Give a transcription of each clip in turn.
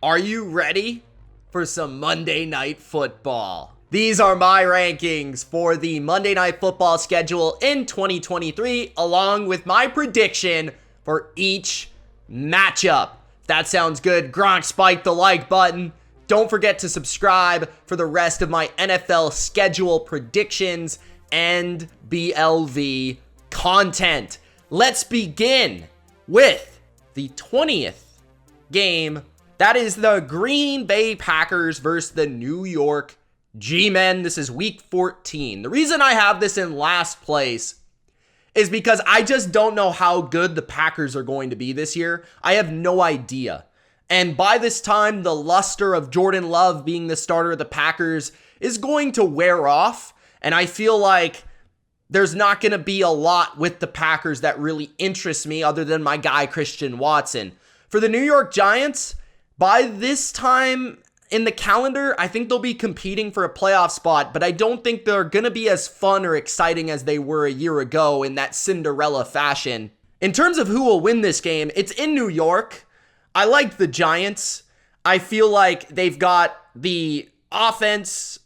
Are you ready for some Monday Night Football? These are my rankings for the Monday Night Football schedule in 2023, along with my prediction for each matchup. If that sounds good, Gronk, spike the like button. Don't forget to subscribe for the rest of my NFL schedule predictions and BLV content. Let's begin with the 20th game. That is the Green Bay Packers versus the New York G-Men. This is week 14. The reason I have this in last place is because I just don't know how good the Packers are going to be this year. I have no idea. And by this time, the luster of Jordan Love being the starter of the Packers is going to wear off. And I feel like there's not going to be a lot with the Packers that really interests me other than my guy, Christian Watson. For the New York Giants, by this time in the calendar, I think they'll be competing for a playoff spot, but I don't think they're going to be as fun or exciting as they were a year ago in that Cinderella fashion. In terms of who will win this game, it's in New York. I like the Giants. I feel like they've got the offense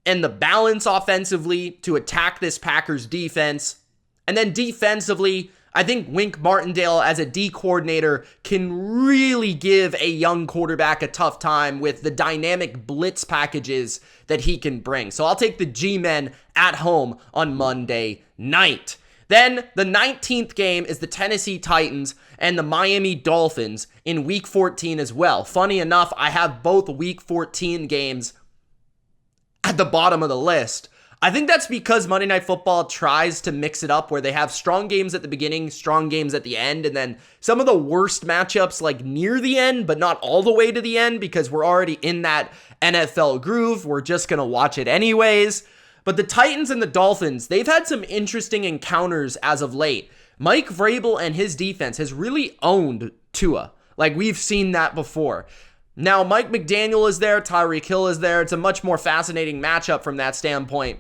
and the balance offensively to attack this Packers defense. And then defensively, I think Wink Martindale as a D coordinator can really give a young quarterback a tough time with the dynamic blitz packages that he can bring. So I'll take the G-Men at home on Monday night. Then the 19th game is the Tennessee Titans and the Miami Dolphins in week 14 as well. Funny enough, I have both week 14 games at the bottom of the list. I think that's because Monday Night Football tries to mix it up where they have strong games at the beginning, strong games at the end, and then some of the worst matchups like near the end, but not all the way to the end because we're already in that NFL groove. We're just going to watch it anyways. But the Titans and the Dolphins, they've had some interesting encounters as of late. Mike Vrabel and his defense has really owned Tua. Like we've seen that before. Now, Mike McDaniel is there, Tyreek Hill is there. It's a much more fascinating matchup from that standpoint.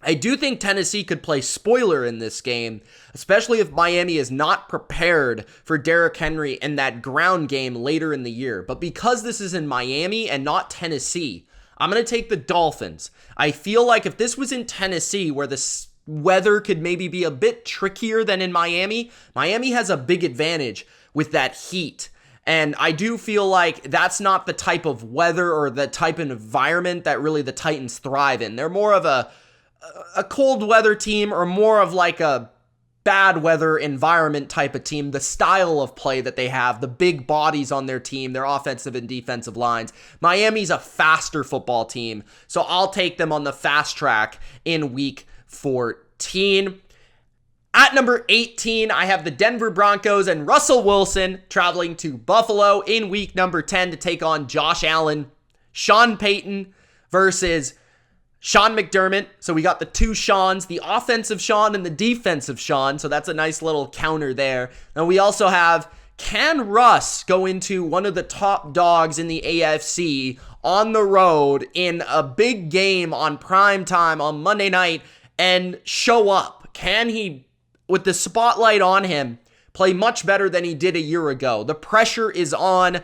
I do think Tennessee could play spoiler in this game, especially if Miami is not prepared for Derrick Henry in that ground game later in the year. But because this is in Miami and not Tennessee, I'm going to take the Dolphins. I feel like if this was in Tennessee where the weather could maybe be a bit trickier than in Miami, Miami has a big advantage with that heat. And I do feel like that's not the type of weather or the type of environment that really the Titans thrive in. They're more of a cold weather team or more of like a bad weather environment type of team. The style of play that they have, the big bodies on their team, their offensive and defensive lines. Miami's a faster football team, so I'll take them on the fast track in week 14. At number 18, I have the Denver Broncos and Russell Wilson traveling to Buffalo in week number 10 to take on Josh Allen, Sean Payton versus Sean McDermott. So we got the two Seans, the offensive Sean and the defensive Sean. So that's a nice little counter there. And we also have, can Russ go into one of the top dogs in the AFC on the road in a big game on prime time on Monday night and show up? Can he, with the spotlight on him, play much better than he did a year ago? The pressure is on.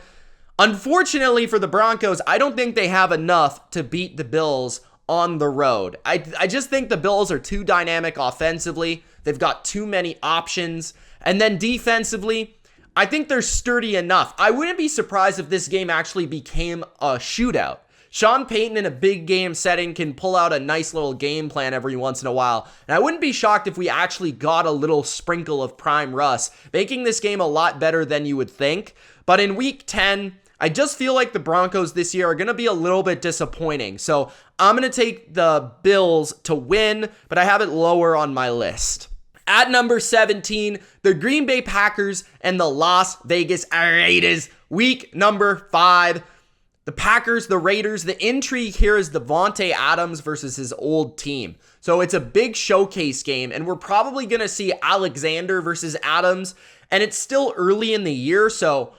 Unfortunately for the Broncos, I don't think they have enough to beat the Bills on the road. I just think the Bills are too dynamic offensively. They've got too many options. And then defensively, I think they're sturdy enough. I wouldn't be surprised if this game actually became a shootout. Sean Payton in a big game setting can pull out a nice little game plan every once in a while. And I wouldn't be shocked if we actually got a little sprinkle of prime Russ, making this game a lot better than you would think. But in week 10, I just feel like the Broncos this year are going to be a little bit disappointing. So I'm going to take the Bills to win, but I have it lower on my list. At number 17, the Green Bay Packers and the Las Vegas Raiders, week number 5. The Packers, the Raiders, the intrigue here is Devontae Adams versus his old team. So it's a big showcase game, and we're probably going to see Alexander versus Adams, and it's still early in the year, so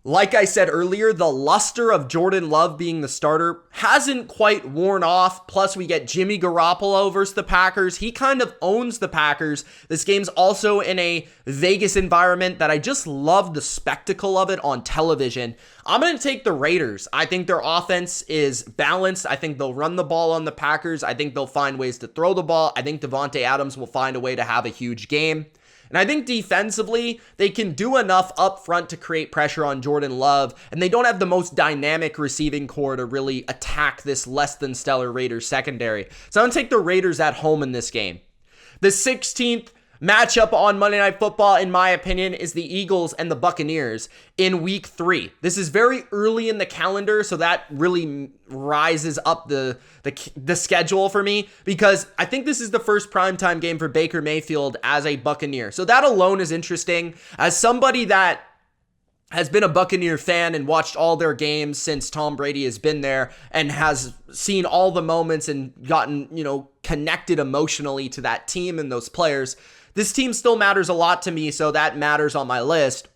Like I said earlier, the luster of Jordan Love being the starter hasn't quite worn off. Plus, we get Jimmy Garoppolo versus the Packers. He kind of owns the Packers. This game's also in a Vegas environment that I just love the spectacle of it on television. I'm going to take the Raiders. I think their offense is balanced. I think they'll run the ball on the Packers. I think they'll find ways to throw the ball. I think Devontae Adams will find a way to have a huge game. And I think defensively, they can do enough up front to create pressure on Jordan Love, and they don't have the most dynamic receiving core to really attack this less than stellar Raiders secondary. So I'm going to take the Raiders at home in this game. The 16th matchup on Monday Night Football, in my opinion, is the Eagles and the Buccaneers in week 3. This is very early in the calendar, so that really rises up the schedule for me, because I think this is the first primetime game for Baker Mayfield as a Buccaneer. So that alone is interesting. As somebody that has been a Buccaneer fan and watched all their games since Tom Brady has been there and has seen all the moments and gotten, connected emotionally to that team and those players, this team still matters a lot to me, so that matters on my list.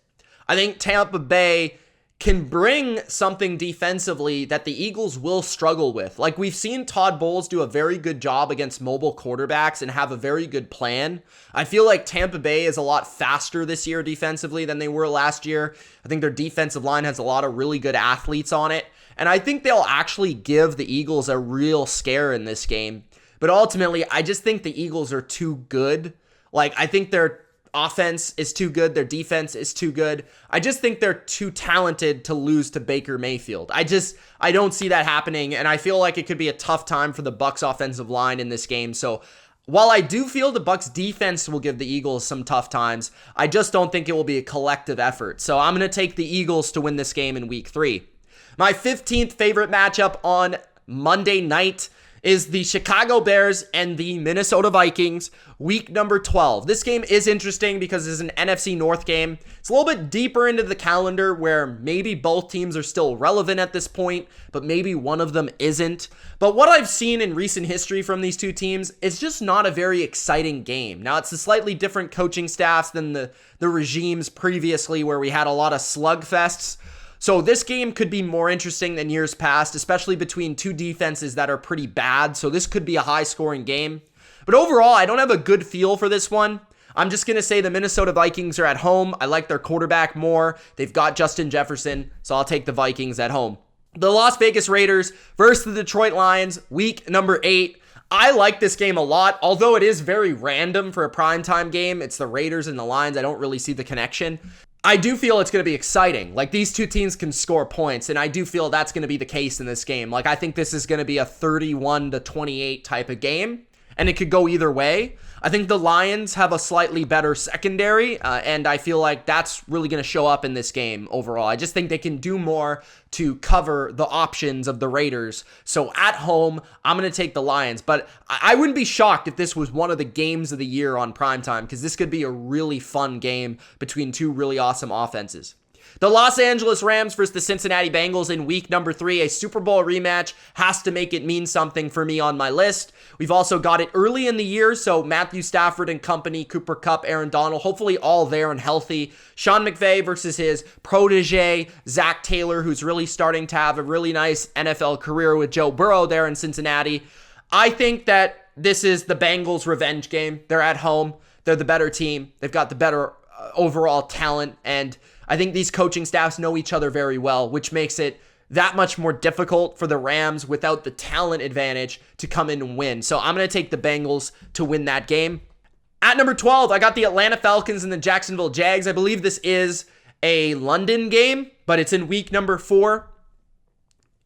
I think Tampa Bay can bring something defensively that the Eagles will struggle with. Like, we've seen Todd Bowles do a very good job against mobile quarterbacks and have a very good plan. I feel like Tampa Bay is a lot faster this year defensively than they were last year. I think their defensive line has a lot of really good athletes on it, and I think they'll actually give the Eagles a real scare in this game. But ultimately, I just think the Eagles are too good. Like, I think their offense is too good. Their defense is too good. I just think they're too talented to lose to Baker Mayfield. I don't see that happening, and I feel like it could be a tough time for the Bucs offensive line in this game. So while I do feel the Bucs defense will give the Eagles some tough times, I just don't think it will be a collective effort. So I'm going to take the Eagles to win this game in week 3. My 15th favorite matchup on Monday night is the Chicago Bears and the Minnesota Vikings, week number 12. This game is interesting because it's an NFC North game. It's a little bit deeper into the calendar where maybe both teams are still relevant at this point, but maybe one of them isn't. But what I've seen in recent history from these two teams, it's just not a very exciting game. Now, it's a slightly different coaching staffs than the regimes previously where we had a lot of slugfests. So this game could be more interesting than years past, especially between two defenses that are pretty bad. So this could be a high-scoring game. But overall, I don't have a good feel for this one. I'm just going to say the Minnesota Vikings are at home. I like their quarterback more. They've got Justin Jefferson, so I'll take the Vikings at home. The Las Vegas Raiders versus the Detroit Lions, week number 8. I like this game a lot, although it is very random for a primetime game. It's the Raiders and the Lions. I don't really see the connection. I do feel it's going to be exciting. Like, these two teams can score points, and I do feel that's going to be the case in this game. Like, I think this is going to be a 31-28 type of game, and it could go either way. I think the Lions have a slightly better secondary, and I feel like that's really going to show up in this game overall. I just think they can do more to cover the options of the Raiders. So at home, I'm going to take the Lions, but I wouldn't be shocked if this was one of the games of the year on primetime, because this could be a really fun game between two really awesome offenses. The Los Angeles Rams versus the Cincinnati Bengals in week number 3, a Super Bowl rematch has to make it mean something for me on my list. We've also got it early in the year, so Matthew Stafford and company, Cooper Kupp, Aaron Donald, hopefully all there and healthy. Sean McVay versus his protege, Zach Taylor, who's really starting to have a really nice NFL career with Joe Burrow there in Cincinnati. I think that this is the Bengals' revenge game. They're at home. They're the better team. They've got the better overall talent, and I think these coaching staffs know each other very well, which makes it that much more difficult for the Rams without the talent advantage to come in and win. So I'm going to take the Bengals to win that game. At number 12, I got the Atlanta Falcons and the Jacksonville Jags. I believe this is a London game, but it's in week number 4.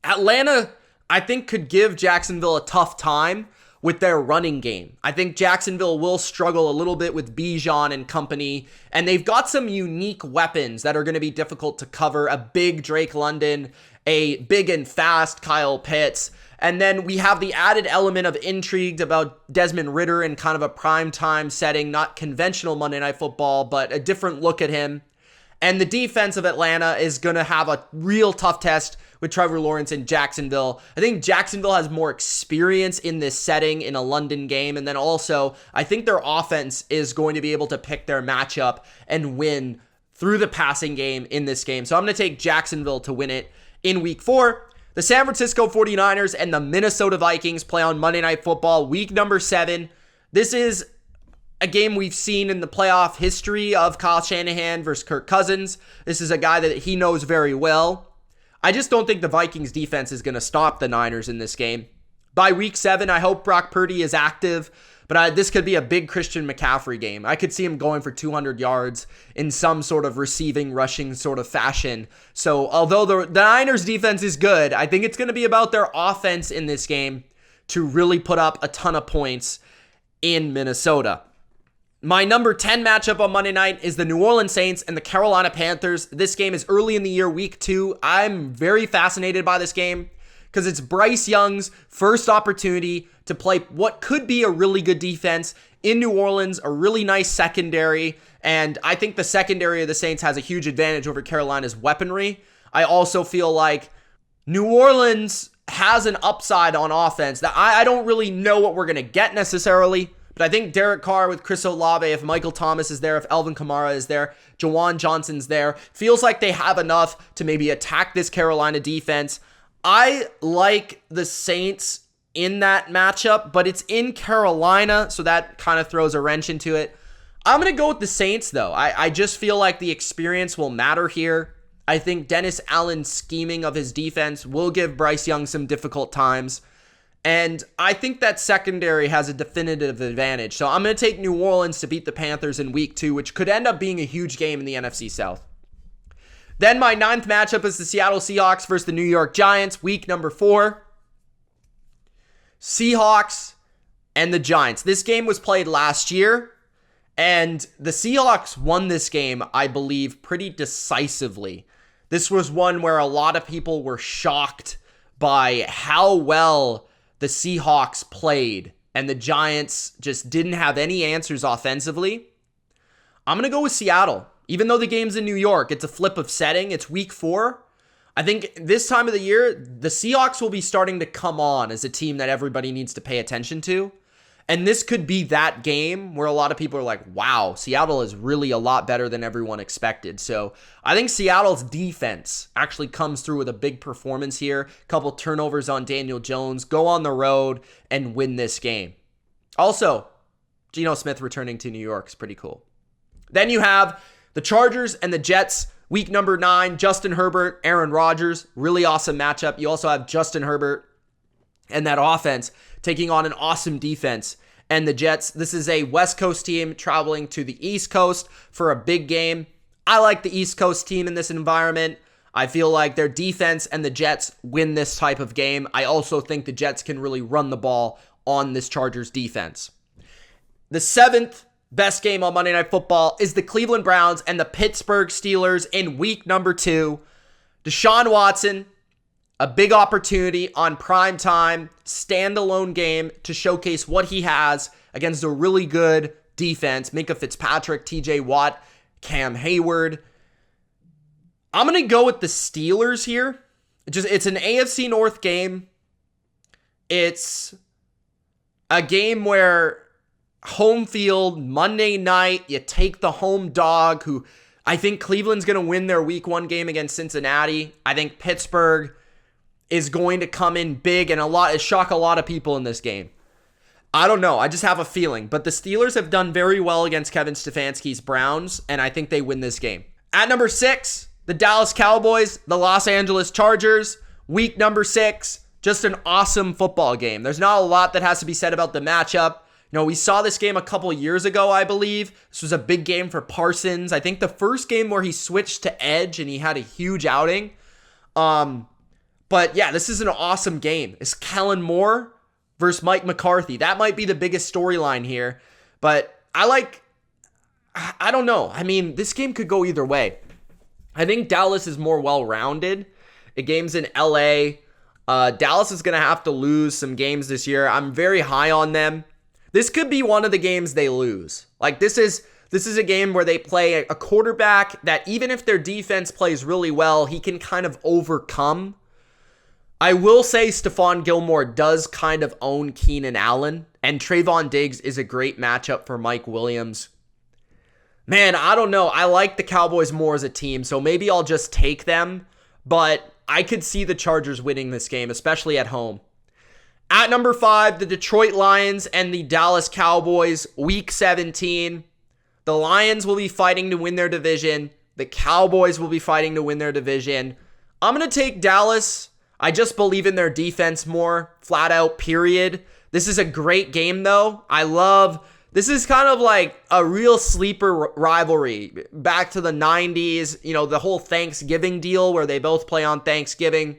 Atlanta, I think, could give Jacksonville a tough time with their running game. I think Jacksonville will struggle a little bit with Bijan and company, and they've got some unique weapons that are going to be difficult to cover. A big Drake London, a big and fast Kyle Pitts, and then we have the added element of intrigue about Desmond Ridder in kind of a primetime setting, not conventional Monday Night Football, but a different look at him. And the defense of Atlanta is going to have a real tough test with Trevor Lawrence in Jacksonville. I think Jacksonville has more experience in this setting in a London game. And then also, I think their offense is going to be able to pick their matchup and win through the passing game in this game. So I'm going to take Jacksonville to win it in week 4. The San Francisco 49ers and the Minnesota Vikings play on Monday Night Football, week number 7. This is a game we've seen in the playoff history of Kyle Shanahan versus Kirk Cousins. This is a guy that he knows very well. I just don't think the Vikings defense is going to stop the Niners in this game. By week 7, I hope Brock Purdy is active, but this could be a big Christian McCaffrey game. I could see him going for 200 yards in some sort of receiving, rushing sort of fashion. So although the Niners defense is good, I think it's going to be about their offense in this game to really put up a ton of points in Minnesota. My number 10 matchup on Monday night is the New Orleans Saints and the Carolina Panthers. This game is early in the year, week 2. I'm very fascinated by this game because it's Bryce Young's first opportunity to play what could be a really good defense in New Orleans, a really nice secondary, and I think the secondary of the Saints has a huge advantage over Carolina's weaponry. I also feel like New Orleans has an upside on offense that I don't really know what we're going to get necessarily, but I think Derek Carr with Chris Olave, if Michael Thomas is there, if Alvin Kamara is there, Jawan Johnson's there, feels like they have enough to maybe attack this Carolina defense. I like the Saints in that matchup, but it's in Carolina, so that kind of throws a wrench into it. I'm going to go with the Saints, though. I just feel like the experience will matter here. I think Dennis Allen's scheming of his defense will give Bryce Young some difficult times. And I think that secondary has a definitive advantage. So I'm going to take New Orleans to beat the Panthers in week 2, which could end up being a huge game in the NFC South. Then my 9th matchup is the Seattle Seahawks versus the New York Giants, week number 4. Seahawks and the Giants. This game was played last year, and the Seahawks won this game, I believe, pretty decisively. This was one where a lot of people were shocked by how well the Seahawks played, and the Giants just didn't have any answers offensively. I'm going to go with Seattle. Even though the game's in New York, it's a flip of setting. It's week 4. I think this time of the year, the Seahawks will be starting to come on as a team that everybody needs to pay attention to. And this could be that game where a lot of people are like, wow, Seattle is really a lot better than everyone expected. So I think Seattle's defense actually comes through with a big performance here. A couple turnovers on Daniel Jones, go on the road and win this game. Also, Geno Smith returning to New York is pretty cool. Then you have the Chargers and the Jets, week number 9, Justin Herbert, Aaron Rodgers, really awesome matchup. You also have Justin Herbert and that offense taking on an awesome defense. And the Jets, this is a West Coast team traveling to the East Coast for a big game. I like the East Coast team in this environment. I feel like their defense and the Jets win this type of game. I also think the Jets can really run the ball on this Chargers defense. The 7th best game on Monday Night Football is the Cleveland Browns and the Pittsburgh Steelers in week number 2. Deshaun Watson, a big opportunity on prime time, standalone game to showcase what he has against a really good defense. Minkah Fitzpatrick, TJ Watt, Cam Hayward. I'm going to go with the Steelers here. It's an AFC North game. It's a game where home field, Monday night, you take the home dog, who I think Cleveland's going to win their week 1 game against Cincinnati. I think Pittsburgh is going to come in big and shock a lot of people in this game. I don't know. I just have a feeling. But the Steelers have done very well against Kevin Stefanski's Browns, and I think they win this game. At number 6, the Dallas Cowboys, the Los Angeles Chargers, week number 6. Just an awesome football game. There's not a lot that has to be said about the matchup. You know, we saw this game a couple years ago, I believe. This was a big game for Parsons. I think the first game where he switched to edge and he had a huge outing. But yeah, this is an awesome game. It's Kellen Moore versus Mike McCarthy. That might be the biggest storyline here. But I don't know. I mean, this game could go either way. I think Dallas is more well-rounded. The game's in LA. Dallas is going to have to lose some games this year. I'm very high on them. This could be one of the games they lose. Like, this is a game where they play a quarterback that even if their defense plays really well, he can kind of overcome. I will say Stephon Gilmore does kind of own Keenan Allen, and Trayvon Diggs is a great matchup for Mike Williams. Man, I don't know. I like the Cowboys more as a team, so maybe I'll just take them. But I could see the Chargers winning this game, especially at home. At number 5, the Detroit Lions and the Dallas Cowboys, Week 17. The Lions will be fighting to win their division. The Cowboys will be fighting to win their division. I'm going to take Dallas. I just believe in their defense more, flat out, period. This is a great game, though. This is kind of like a real sleeper rivalry. Back to the 90s, the whole Thanksgiving deal where they both play on Thanksgiving.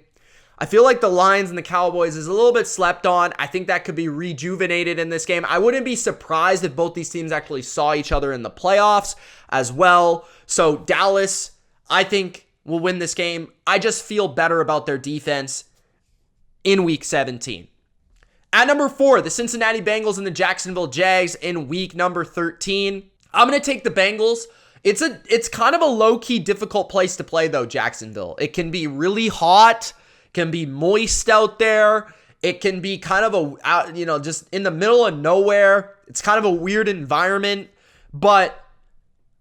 I feel like the Lions and the Cowboys is a little bit slept on. I think that could be rejuvenated in this game. I wouldn't be surprised if both these teams actually saw each other in the playoffs as well. So Dallas, I think, will win this game. I just feel better about their defense in Week 17. At number 4, the Cincinnati Bengals and the Jacksonville Jags in Week number 13. I'm going to take the Bengals. It's kind of a low-key difficult place to play, though, Jacksonville. It can be really hot, can be moist out there. It can be kind of just in the middle of nowhere. It's kind of a weird environment, but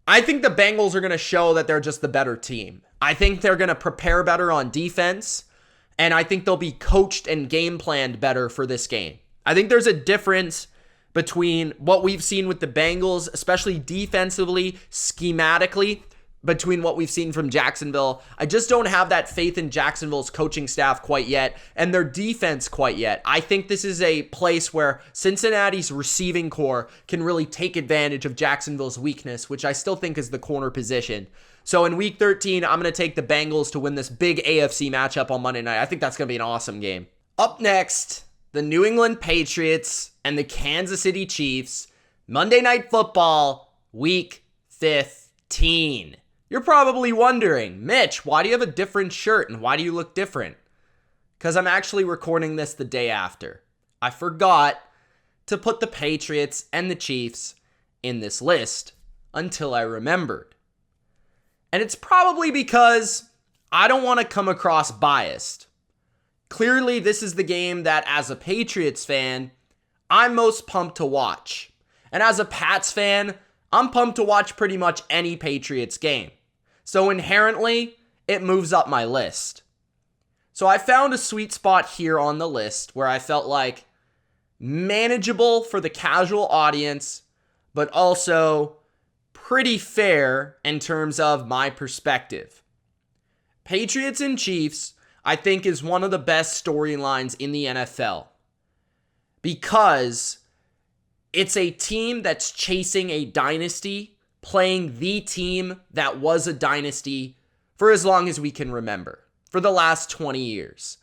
I think the Bengals are going to show that they're just the better team. I think they're going to prepare better on defense, and I think they'll be coached and game planned better for this game. I think there's a difference between what we've seen with the Bengals, especially defensively, schematically, between what we've seen from Jacksonville. I just don't have that faith in Jacksonville's coaching staff quite yet and their defense quite yet. I think this is a place where Cincinnati's receiving core can really take advantage of Jacksonville's weakness, which I still think is the corner position. So in Week 13, I'm going to take the Bengals to win this big AFC matchup on Monday night. I think that's going to be an awesome game. Up next, the New England Patriots and the Kansas City Chiefs. Monday Night Football, Week 15. You're probably wondering, Mitch, why do you have a different shirt and why do you look different? Because I'm actually recording this the day after. I forgot to put the Patriots and the Chiefs in this list until I remembered. And it's probably because I don't want to come across biased. Clearly, this is the game that, as a Patriots fan, I'm most pumped to watch. And as a Pats fan, I'm pumped to watch pretty much any Patriots game. So inherently, it moves up my list. So I found a sweet spot here on the list where I felt like manageable for the casual audience, but also pretty fair in terms of my perspective. Patriots and Chiefs, I think, is one of the best storylines in the NFL because it's a team that's chasing a dynasty, playing the team that was a dynasty for as long as we can remember, for the last 20 years.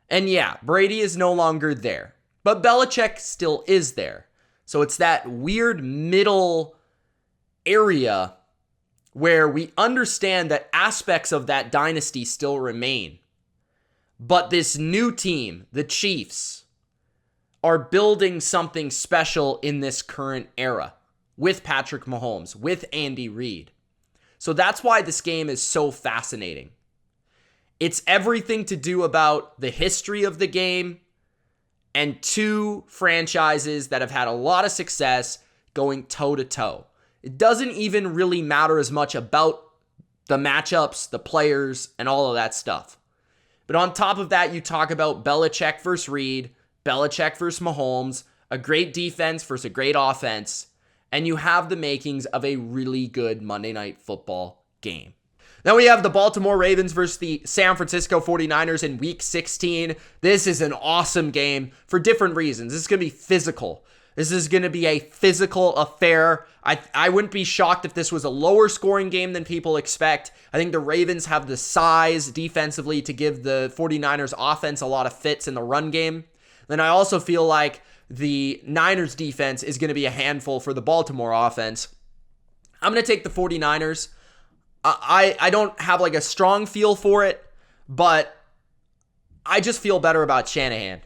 And yeah, Brady is no longer there, but Belichick still is there. So it's that weird middle area where we understand that aspects of that dynasty still remain. But this new team, the Chiefs, are building something special in this current era with Patrick Mahomes, with Andy Reid. So that's why this game is so fascinating. It's everything to do about the history of the game and two franchises that have had a lot of success going toe-to-toe. It doesn't even really matter as much about the matchups, the players, and all of that stuff. But on top of that, you talk about Belichick versus Reid, Belichick versus Mahomes, a great defense versus a great offense, and you have the makings of a really good Monday Night Football game. Then we have the Baltimore Ravens versus the San Francisco 49ers in Week 16. This is an awesome game for different reasons. This is going to be physical. This is going to be a physical affair. I wouldn't be shocked if this was a lower scoring game than people expect. I think the Ravens have the size defensively to give the 49ers offense a lot of fits in the run game. Then I also feel like the Niners defense is going to be a handful for the Baltimore offense. I'm going to take the 49ers. I don't have like a strong feel for it, but I just feel better about Shanahan.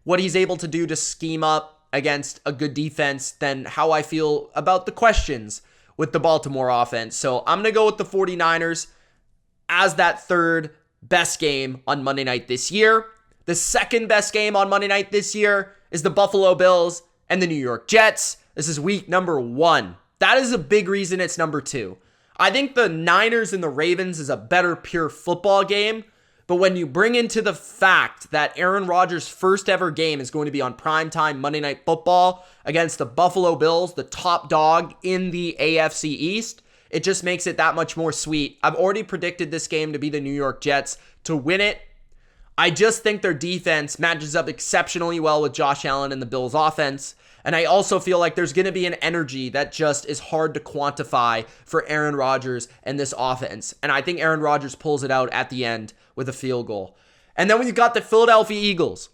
What he's able to do to scheme up against a good defense than how I feel about the questions with the Baltimore offense. So I'm going to go with the 49ers as that third best game on Monday night this year. The second best game on Monday night this year is the Buffalo Bills and the New York Jets. This is week number 1. That is a big reason it's number 2. I think the Niners and the Ravens is a better pure football game, but when you bring into the fact that Aaron Rodgers' first ever game is going to be on primetime Monday Night Football against the Buffalo Bills, the top dog in the AFC East, it just makes it that much more sweet. I've already predicted this game to be the New York Jets to win it. I just think their defense matches up exceptionally well with Josh Allen and the Bills' offense. And I also feel like there's going to be an energy that just is hard to quantify for Aaron Rodgers and this offense. And I think Aaron Rodgers pulls it out at the end with a field goal. And then we've got the Philadelphia Eagles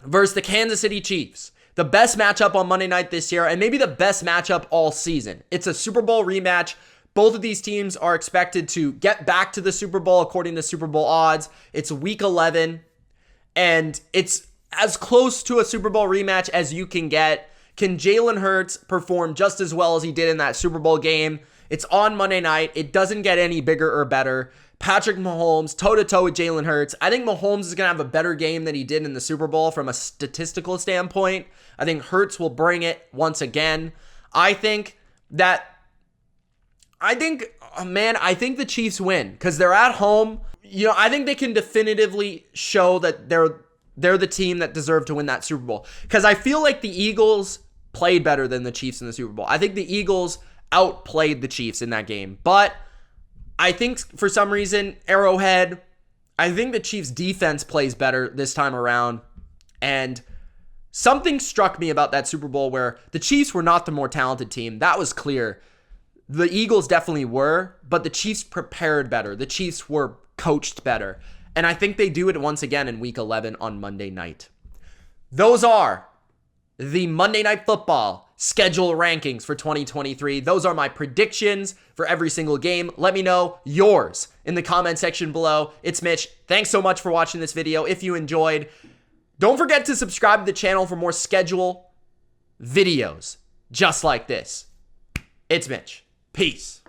versus the Kansas City Chiefs. The best matchup on Monday night this year, and maybe the best matchup all season. It's a Super Bowl rematch. Both of these teams are expected to get back to the Super Bowl according to Super Bowl odds. It's week 11, and it's as close to a Super Bowl rematch as you can get. Can Jalen Hurts perform just as well as he did in that Super Bowl game? It's on Monday night. It doesn't get any bigger or better. Patrick Mahomes, toe-to-toe with Jalen Hurts. I think Mahomes is going to have a better game than he did in the Super Bowl from a statistical standpoint. I think Hurts will bring it once again. I think the Chiefs win because they're at home. You know, I think they can definitively show that they're the team that deserve to win that Super Bowl. Because I feel like the Eagles played better than the Chiefs in the Super Bowl. I think the Eagles outplayed the Chiefs in that game. But I think for some reason, Arrowhead, I think the Chiefs defense plays better this time around. And something struck me about that Super Bowl where the Chiefs were not the more talented team. That was clear. The Eagles definitely were, but the Chiefs prepared better. The Chiefs were coached better. And I think they do it once again in week 11 on Monday night. Those are the Monday Night Football schedule rankings for 2023. Those are my predictions for every single game. Let me know yours in the comment section below. It's Mitch. Thanks so much for watching this video. If you enjoyed, don't forget to subscribe to the channel for more schedule videos just like this. It's Mitch. Peace.